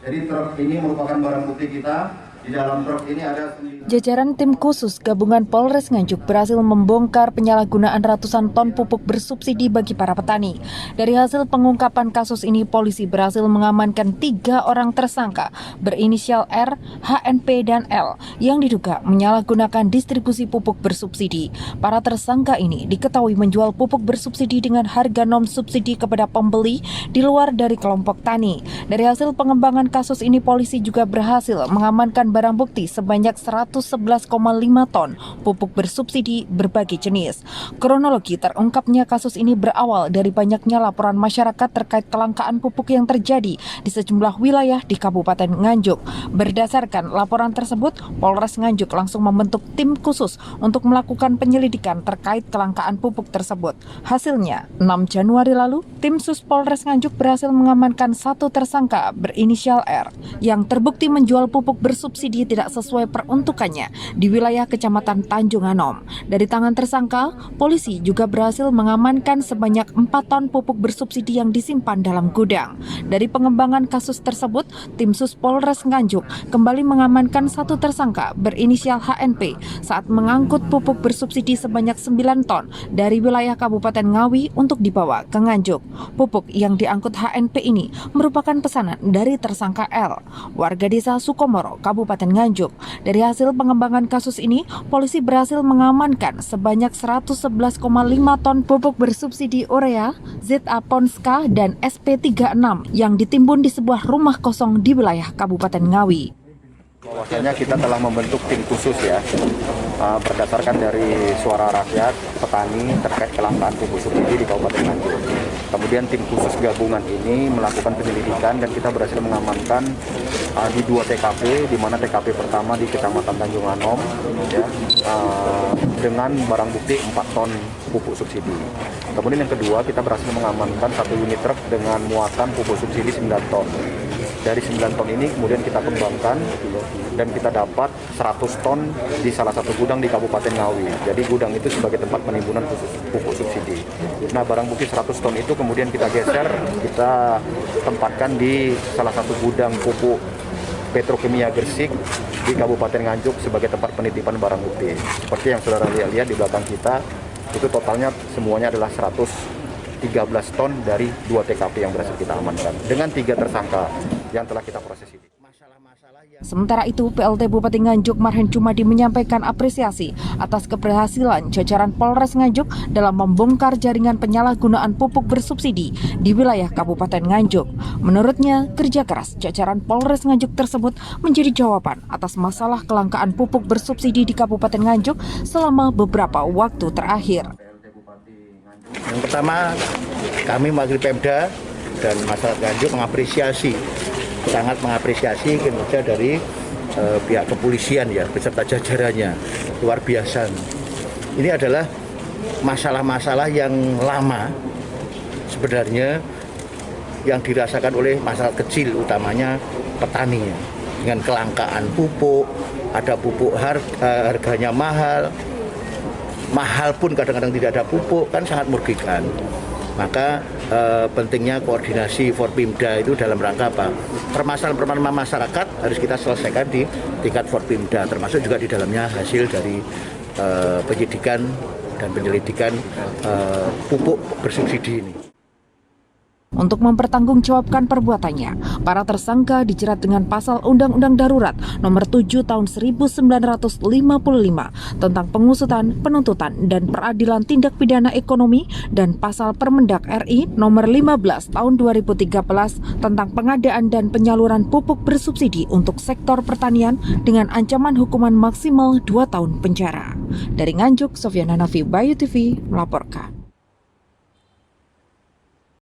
Jadi truk ini merupakan barang bukti kita. Di dalam truk ini ada 9... Jajaran tim khusus gabungan Polres Nganjuk berhasil membongkar penyalahgunaan ratusan ton pupuk bersubsidi bagi para petani. Dari hasil pengungkapan kasus ini, polisi berhasil mengamankan 3 orang tersangka berinisial R, HNP, dan L yang diduga menyalahgunakan distribusi pupuk bersubsidi. Para tersangka ini diketahui menjual pupuk bersubsidi dengan harga non-subsidi kepada pembeli di luar dari kelompok tani. Dari hasil pengembangan kasus ini, polisi juga berhasil mengamankan barang bukti sebanyak 111,5 ton pupuk bersubsidi berbagai jenis. Kronologi terungkapnya kasus ini berawal dari banyaknya laporan masyarakat terkait kelangkaan pupuk yang terjadi di sejumlah wilayah di Kabupaten Nganjuk. Berdasarkan laporan tersebut, Polres Nganjuk langsung membentuk tim khusus untuk melakukan penyelidikan terkait kelangkaan pupuk tersebut. Hasilnya, 6 Januari lalu, tim Sus Polres Nganjuk berhasil mengamankan 1 tersangka berinisial R yang terbukti menjual pupuk bersubsidi tidak sesuai peruntukannya di wilayah Kecamatan Tanjung Anom. Dari tangan tersangka, polisi juga berhasil mengamankan sebanyak 4 ton pupuk bersubsidi yang disimpan dalam gudang. Dari pengembangan kasus tersebut, tim Sus Polres Nganjuk kembali mengamankan 1 tersangka berinisial HNP saat mengangkut pupuk bersubsidi sebanyak 9 ton dari wilayah Kabupaten Ngawi untuk dibawa ke Nganjuk. Pupuk yang diangkut HNP ini merupakan pesanan dari tersangka L, warga desa Sukomoro, Kabupaten Nganjuk. Dari hasil pengembangan kasus ini, polisi berhasil mengamankan sebanyak 111,5 ton pupuk bersubsidi urea, ZA Ponska, dan SP36 yang ditimbun di sebuah rumah kosong di wilayah Kabupaten Ngawi. Bahwasanya kita telah membentuk tim khusus ya, berdasarkan dari suara rakyat, petani terkait kelangkaan pupuk subsidi di Kabupaten Nganjuk. Kemudian tim khusus gabungan ini melakukan penyelidikan dan kita berhasil mengamankan di 2 TKP, di mana TKP pertama di Kecamatan Tanjung Anom ya, dengan barang bukti 4 ton pupuk subsidi. Kemudian yang kedua, kita berhasil mengamankan 1 unit truk dengan muatan pupuk subsidi 9 ton. Dari 9 ton ini kemudian kita kembangkan dan kita dapat 100 ton di salah satu gudang di Kabupaten Ngawi. Jadi gudang itu sebagai tempat penimbunan pupuk subsidi. Nah, barang bukti 100 ton itu kemudian kita geser, kita tempatkan di salah satu gudang pupuk Petrokimia Gresik di Kabupaten Nganjuk sebagai tempat penitipan barang bukti. Seperti yang saudara lihat di belakang kita, itu totalnya semuanya adalah 113 ton dari 2 TKP yang berhasil kita amankan dengan 3 tersangka yang telah kita proses ini. Sementara itu, PLT Bupati Nganjuk Marhen Cumadi menyampaikan apresiasi atas keberhasilan jajaran Polres Nganjuk dalam membongkar jaringan penyalahgunaan pupuk bersubsidi di wilayah Kabupaten Nganjuk. Menurutnya, kerja keras jajaran Polres Nganjuk tersebut menjadi jawaban atas masalah kelangkaan pupuk bersubsidi di Kabupaten Nganjuk selama beberapa waktu terakhir. Yang pertama, kami mewakili Pemda dan masyarakat Nganjuk sangat mengapresiasi kinerja dari pihak kepolisian ya beserta jajarannya, luar biasa. Ini adalah masalah-masalah yang lama sebenarnya yang dirasakan oleh masyarakat kecil, utamanya petani, dengan kelangkaan pupuk, ada pupuk harganya mahal pun kadang-kadang tidak ada pupuk, kan sangat merugikan. Maka pentingnya koordinasi Forpimda itu dalam rangka apa? Permasalahan masyarakat harus kita selesaikan di tingkat Forpimda, termasuk juga di dalamnya hasil dari penyidikan dan penyelidikan pupuk bersubsidi ini. Untuk mempertanggungjawabkan perbuatannya, para tersangka dijerat dengan pasal Undang-Undang Darurat Nomor 7 Tahun 1955 tentang pengusutan, penuntutan, dan peradilan tindak pidana ekonomi dan pasal Permendak RI Nomor 15 Tahun 2013 tentang pengadaan dan penyaluran pupuk bersubsidi untuk sektor pertanian dengan ancaman hukuman maksimal 2 tahun penjara. Dari Nganjuk, Sofyan Hanafi, Bayu TV melaporkan.